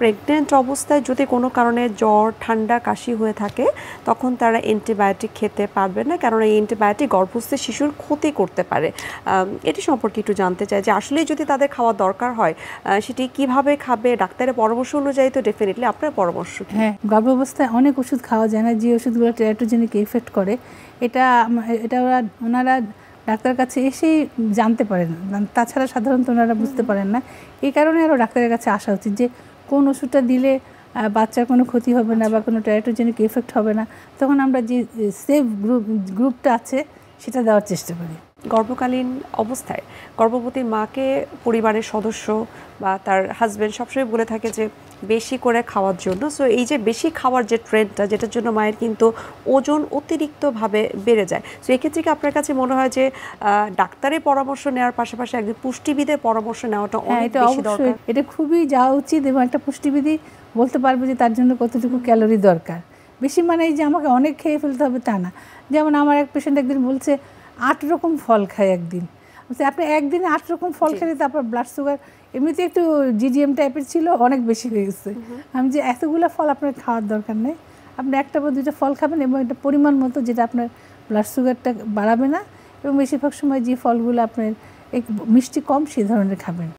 Pregnant অবস্থায় যদি কোনো কারণে জ্বর ঠান্ডা কাশি হয়ে থাকে তখন তারা অ্যান্টিবায়োটিক খেতে পারবে না, কারণ এই অ্যান্টিবায়োটিক গর্ভস্থ শিশুর ক্ষতি করতে পারে। এটি সম্পর্কে একটু জানতে চাই যে আসলে যদি তাদের খাওয়া দরকার হয় সেটি কিভাবে খাবে, ডাক্তারের পরামর্শ অনুযায়ী তো ডেফিনেটলি আপনার পরামর্শ। হ্যাঁ, গর্ভাবস্থায় অনেক ওষুধ খাওয়া যায় না, যে ওষুধগুলো টেরাটোজেনিক ইফেক্ট করে এটা এটা ওনারা ডাক্তারের কাছে এসেই জানতে পারেন, তাছাড়া সাধারণত ওনারা বুঝতে পারেন না। এই কারণে আরও ডাক্তারের কাছে আসা উচিত যে কোন ওষুধটা দিলে বাচ্চার কোনো ক্ষতি হবে না বা কোনো টেরাটোজেনিক ইফেক্ট হবে না, তখন আমরা যে সেফ গ্রুপটা আছে সেটা দেওয়ার চেষ্টা করি। গর্ভকালীন অবস্থায় গর্ভবতী মাকে পরিবারের সদস্য বা তার হাজব্যান্ড সবসময় বলে থাকে যে বেশি করে খাওয়ার জন্য। সো এই যে বেশি খাওয়ার যে ট্রেন্ডটা, যেটার জন্য মায়ের কিন্তু ওজন অতিরিক্তভাবে বেড়ে যায়। সো এক্ষেত্রে কি আপনার কাছে মনে হয় যে ডাক্তারের পরামর্শ নেওয়ার পাশাপাশি একজন পুষ্টিবিদের পরামর্শ নেওয়াটা অনেক বেশি দরকার? এটা খুবই যাওয়া উচিত, এবং একটা পুষ্টিবিধি বলতে পারবে যে তার জন্য কতটুকু ক্যালোরি দরকার। বেশি মানে এই যে আমাকে অনেক খেয়ে ফেলতে হবে তা না। যেমন আমার এক পেশেন্ট একদিন বলছে 8 রকম ফল খায় একদিন। আপনি একদিনে 8 রকম ফল খেলে তারপর ব্লাড সুগার এমনিতে একটু জিজিএম টাইপের ছিল, অনেক বেশি হয়ে গেছে। আমি যে এতগুলো ফল আপনার খাওয়ার দরকার নেই, আপনি একটা বা দুইটা ফল খাবেন এবং একটা পরিমাণ মতো, যেটা আপনার ব্লাড সুগারটা বাড়াবে না, এবং বেশিরভাগ সময় যে ফলগুলো আপনার মিষ্টি কম সেই ধরনের খাবেন।